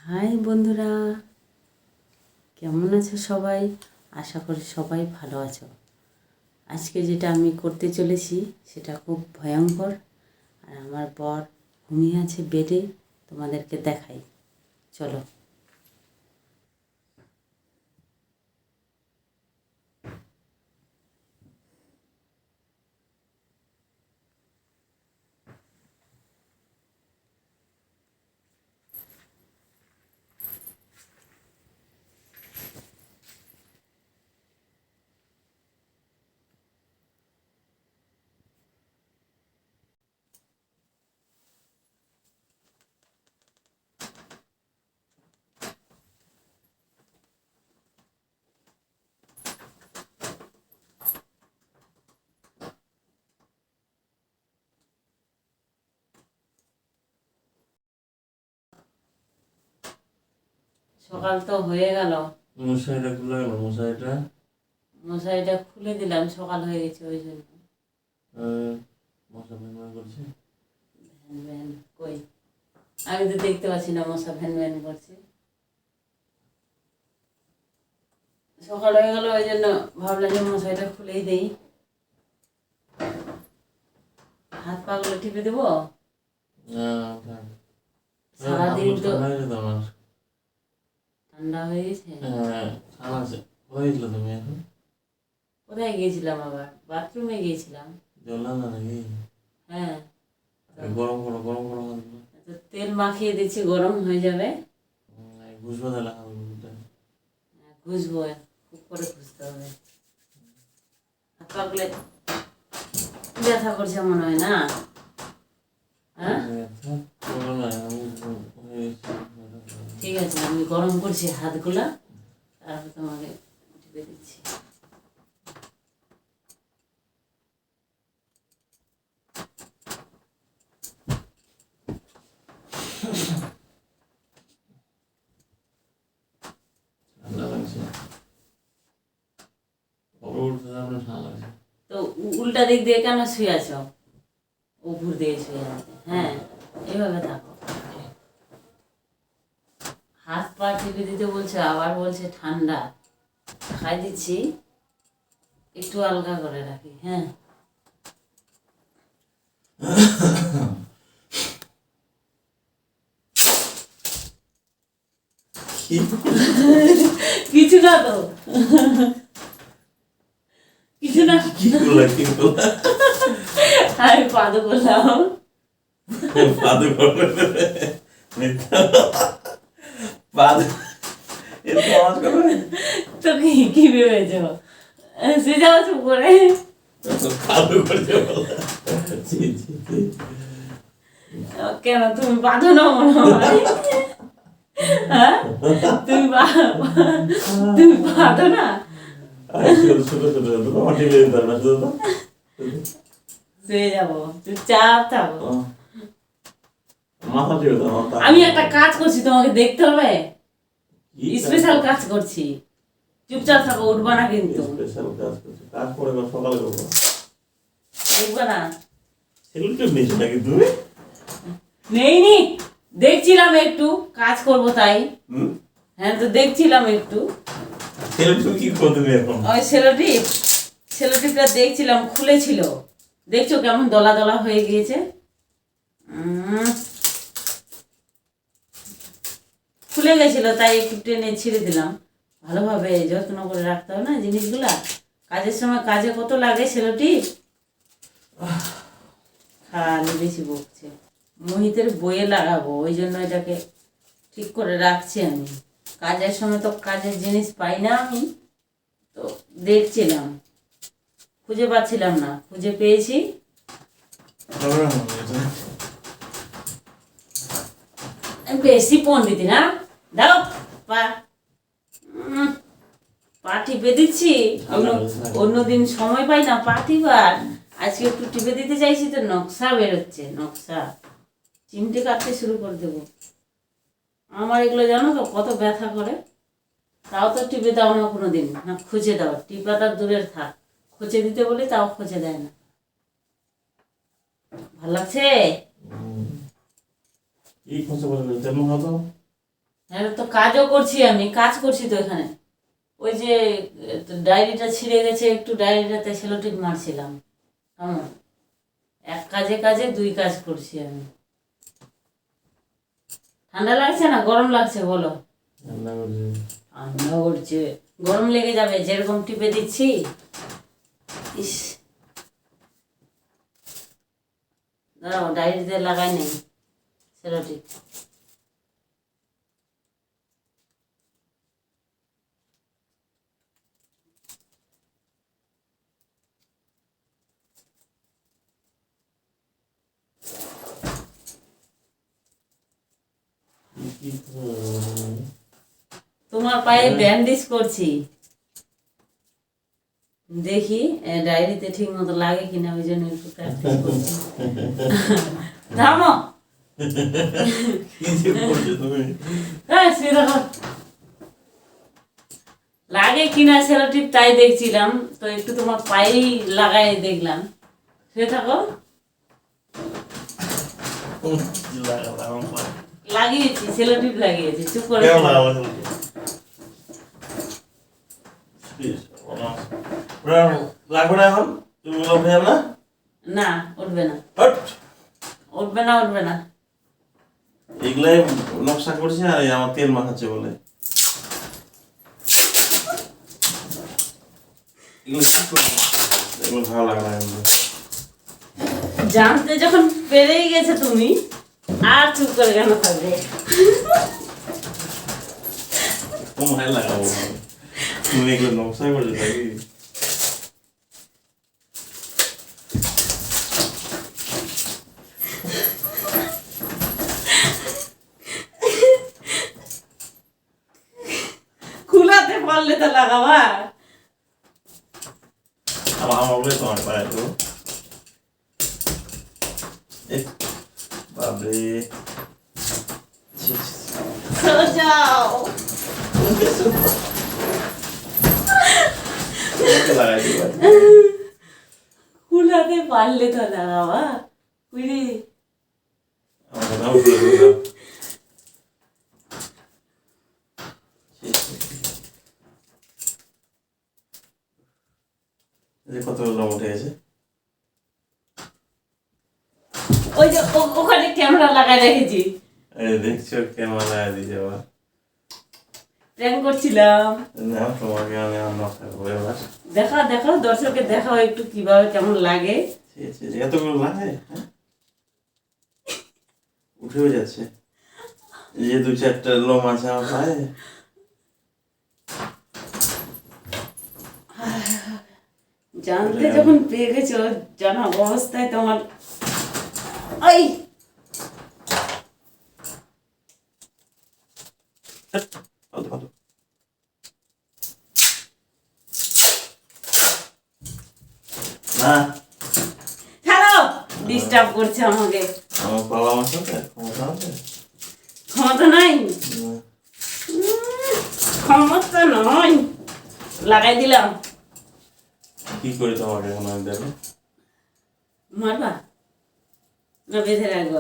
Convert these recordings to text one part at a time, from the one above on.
High বন্ধুরা, কেমন আছো সবাই? আশা করি সবাই ভালো আছো। আজকে যেটা আমি করতে চলেছি সেটা খুব ভয়ঙ্কর। আর আমার বর ঘুমিয়ে আছে বেডে, তোমাদেরকে দেখাই, চলো। সকাল তো হয়ে গেল। মশারিটা খুলে গেল। মশারিটা খুলে দিলাম, সকাল হয়ে গেছে ওই জন্য। মশা ভ্যান করছে। ভ্যান ভ্যান কই? আমি তো দেখতে পাচ্ছি না মশা ভ্যান ভ্যান করছে। সকাল হয়ে গেল ওই জন্য ভাবলাম যে মশারিটা খুলেই দেই। হাত পাগুলো টিপে দেবো। সারাদিন তো ঠান্ডা হয়ে গেছে। কোথায় গিয়েছিলাম? আবার বাথরুমে গিয়েছিলাম। হ্যাঁ, গরম করো গরম করো। তো তেল মাখিয়ে দিচ্ছি, গরম হয়ে যাবে। ঘুষবো তাহলে ঘুষবো, খুব করে ঘুষতে হবে। হাত পাগুলো ব্যথা করছে মনে হয় না? হ্যাঁ, ঠিক আছে, আমি গরম করছি হাতগুলা, তারপর তোমাকে টিপে দিচ্ছি। তো উল্টা দিক দিয়ে কেন শুয়ে আছো? উপর দিয়ে শুয়ে আছে। হ্যাঁ, এইভাবে থাকো। হাত পা টিপে দিতে বলছে, আবার বলছে ঠান্ডা। খাই দিচ্ছি, একটু হালকা করে রাখি। হ্যাঁ, কিছু না তো, কিছু না। আমি পাদু করলাম। তো কি ভেবেছ? সে যাও চুপ করে। কেন তুমি বাঁধো না মনে হয়? হ্যাঁ, তুমি বাঁধো না। শুয়ে যাবো, চুপচাপ থাকো। আমি একটা কাজ করছি, তোমাকে দেখতে হবে। স্পেশাল কাজ করছি, চুপচাপ থাকো, উঠবা না কিন্তু। দেখবা না? নেইনি, দেখছিলাম একটু কাজ করবো তাই। হ্যাঁ, তো দেখছিলাম একটু। ওই সেলোটিপটা দেখছিলাম, খুলেছিল। দেখছো কেমন দলা দলা হয়ে গিয়েছে? খুলে গেছিল, তাই একটু টেনে ছিঁড়ে দিলাম। ভালোভাবে যত্ন করে রাখতে হবে না জিনিসগুলা। কাজের সময় কাজে কত লাগে সেলোটিপ। খালি বেশি বকছে। মোহিতের বইয়ে লাগাবো, ওই জন্য এটাকে ঠিক করে রাখছি আমি। কাজের সময় তো কাজের জিনিস পাই না আমি, তো দেখছিলাম, খুঁজে পাচ্ছিলাম না, খুঁজে পেয়েছি। বেশি পণ্ডিতি না, দাও পা। পা টিপে দিচ্ছি, অন্যদিন সময় পাই না পা টিপার। আজকে একটু টিপে দিতে চাইছি তো নকশা বেরোচ্ছে, নকশা। চিমটে কাটতে শুরু করে দেবো। আমার এগুলো জানো তো কত ব্যথা করে, তাও তো টিপে দাও না কোনো দিন, না খুঁজে দাও। টিপাটা দূরের থাক, খুঁজে দিতে বলি তাও খুঁজে দেয় না। ভাল লাগছে? হ্যাঁ তো কাজও করছি, আমি কাজ করছি তো এখানে। ওই যে ডায়েরিটা ছিঁড়ে গেছে, একটু ডায়েরিটাতে সেলোটেপ মারছিলাম। কেমন এক কাজে কাজে দুই কাজ করছি আমি। ঠান্ডা লাগছে না গরম লাগছে বলো? রান্না করছি। ঠান্ডা করছে, গরম লেগে যাবে যেরকম টিপে দিচ্ছি। ইস, দাঁড়াও ডায়েরিতে লাগাই নেই সেলোটেপ। কি তোমার পায়ে ব্যান্ডেজ করছি, দেখি ডায়েরিতে ঠিক মতো লাগে কিনা, ওই জন্য একটু প্র্যাকটিস করছি। থামো। কি যে করছো তুমি? হ্যাঁ সেরকম লাগে কিনা সেলোটেপ তাই দেখছিলাম, তো একটু তোমার পায়েই লাগাই দেখলাম। শুয়ে থাকো। লাগালাম পায়ে। লাগিয়েছি সেলোটেপ লাগিয়েছি, চুপ করে কেমন থাকো। লাগাবো তুমি? Please, ওরা লাগবে না এখন? তুমি উঠে যাবে না? না উঠবে না, হট! উঠবে না, উঠবে না। এগুলাই নকশা করছে আর এই আমার তেল মাখাচ্ছে বলে। এগুলো কি করবো? এগুলো ভালো লাগে না এগুলো। জানতে যখন পেরেই গেছে তুমি, আর চুপ করে কেন থাকবে? তোমায় লাগাবো আমি। তুমি এগুলো নকশা করছো নাকি? খুলাতে পারলে তো লাগাবা। আমার বলে তোমার পায়ে তো। বাবরে। ছি, ছি, ছি। যাও, তোমাকে লাগাই দিই ভাই। খুলাতে পারলে তো লাগাবা। বুঝলি? আমার কথা বলে দিলাম। ছি, ছি, ছি। এই যে কতগুলো লোম উঠে গেছে। ওই যে ওখানে ক্যামেরা লাগাই রেখেছি, এই দেখছো কেমন লাগাই দিয়েছে আবার। প্র্যাঙ্ক করছিলাম। না তোমাকে আমি আর নকশা করবো এবার। দেখা দেখো দর্শককে দেখাও একটু কিভাবে কেমন লাগে। ছি, ছি, ছি, এতগুলো লাগে হ্যাঁ? উঠেও যাচ্ছে। এই যে দু চারটা লোম আছে আমার পায়ে। জানতে যখন পেয়ে গেছো, জানা অবস্থায় তোমার ওই ফালতু ফালতু। না হ্যালো ডিস্টার্ব করছে আমাকে। আমার বাবা আমার সাথে ক্ষমতা আছে? ক্ষমতা নাই, না। ক্ষমতা নয়, লাগাই দিলাম। কি করে তোমাকে এখন আমি দেবো? মারবা না বেঁধে রাখবো?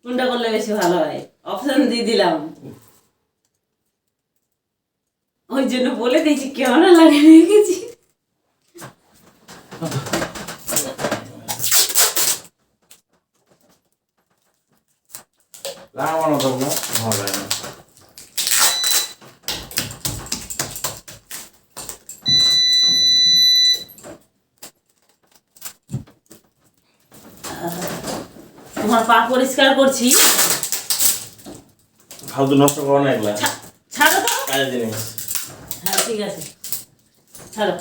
কোনটা করলে বেশি ভালো হয়? অপশন দিয়ে দিলাম, ওই জন্য বলে দিয়েছি ক্যামেরা লাগিয়ে রেখেছি। লাগাবো না তোমরা ভালো লাগে না। তোমার পা পরিষ্কার করছি। ফালতু নষ্ট করো না এগুলা, ছাড়ো তো। কাজের জিনিস। হ্যাঁ ঠিক আছে, ছাড়ো।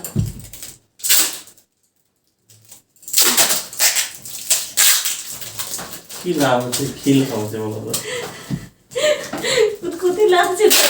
কি লাভ হচ্ছে? খিল খাওয়াচ্ছে বলো তো। কুতকুতি লাগছে তো।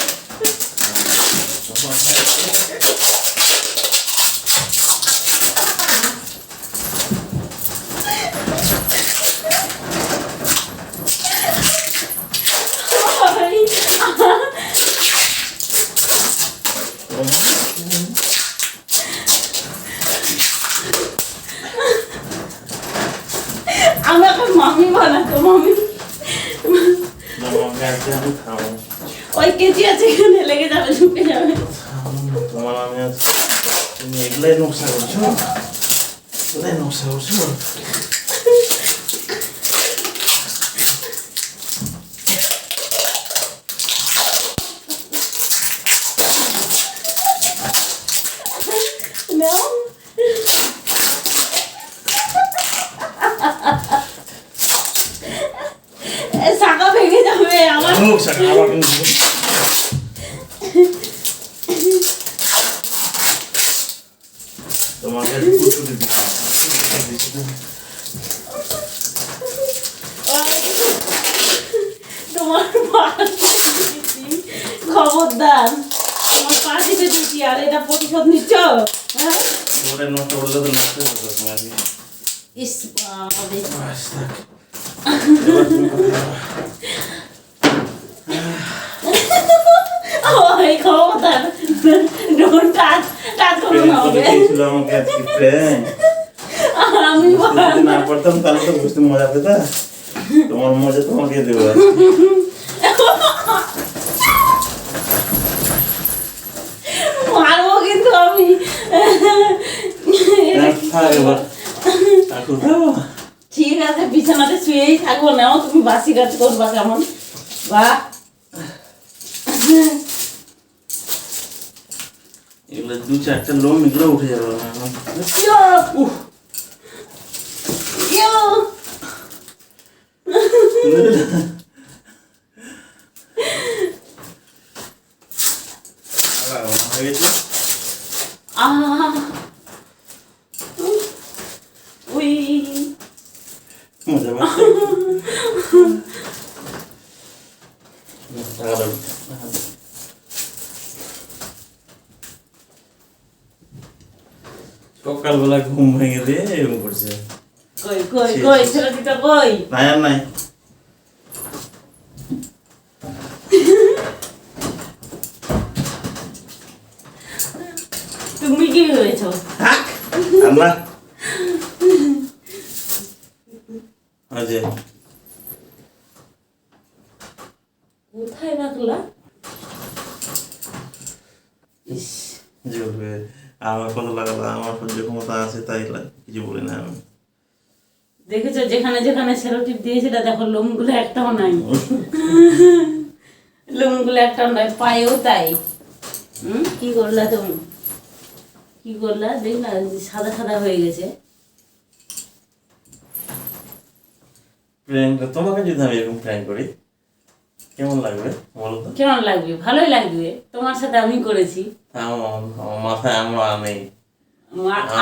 আমাকে মামি বানাতো, মামি। তোমাকে কাছে আমি থামো ওই কেজি আছে এখানে লেগে যাবে ঢুকে যাবে তোমার আমি আজ তুমি এগুলাই নকশা করছো এগুলাই নকশা করছো নাও শাখা ভেঙে যাবে আমার নকশা খাবার কিন্তু তোমাকে কুচুরি দিচ্ছি তোমার পা দিচ্ছি খবরদার তোমার পা দিতে দিচ্ছি আর এটা প্রতিশোধ নিচ্ছ হ্যাঁ ওরে নষ্ট করলে তো নষ্ট করতে তুমি আজকে ইস বাবা বাস থাক এবার তুমি কথা ওই খবরদার ডোন্ট টাচ টাচ করো না হবে ছিল আমাকে আজকে প্রেম আমি যদি না পড়তাম তাহলে তো বুঝতে মজা পেতা তোমার মজা তোমাকে দেবো মারবো কিন্তু আমি ঠিক আছে বিছানাতে শুয়েই থাকবো নাও তুমি বাসি কাজ করবা কেমন বা এগুলো দু চারটা লোম এগুলো উঠে যাবে উই মজা পাচ্ছে সকালবেলা ঘুম ভেঙে দিয়ে এরকম করছে কই কই কই ছেলেটা কই নাই আর নাই তুমি কি ভেবেছো আমরা আজে কোথায় রাখলা ইস জ্বলবে আমার কত লাগালো আমার সহ্য ক্ষমতা আছে তাই কিছু বলি না আমি দেখেছো যেখানে যেখানে সেরোটিপ দিয়েছিল দেখো লোমগুলো একটাও নাই লোমগুলো একটাও নাই পায়েও তাই কি করলা তুমি কি করলা দেখলা সাদা সাদা হয়ে গেছে প্র্যাঙ্ক তোমাকে যদি আমি এরকম প্র্যাঙ্ক করি কেমন লাগবে বলো তো কেমন লাগবে ভালোই লাগবে তোমার সাথে আমি করেছি আমার মাথায় আমরা নেই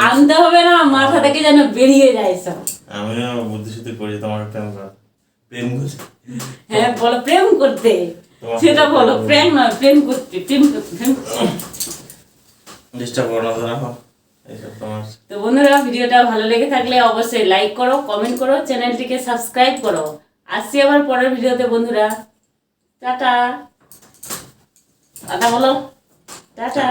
আনতে হবে না মাথা থেকে যেন বেরিয়ে যায় সব আমিও বুদ্ধি শুদ্ধি করি তোমার প্রেম করা প্রেম করছি হ্যাঁ বলো প্রেম করতে সেটা বলো প্রেম নয় প্রেম করতে প্রেম করতে প্রেম করতে ডিস্টার্ব করো না রাখো এইসব তোমার তো বন্ধুরা ভিডিওটা ভালো লেগে থাকলে অবশ্যই লাইক করো কমেন্ট করো চ্যানেলটিকে সাবস্ক্রাইব করো আসছি আবার পরের ভিডিওতে বন্ধুরা টাটা টাটা বলো টাটা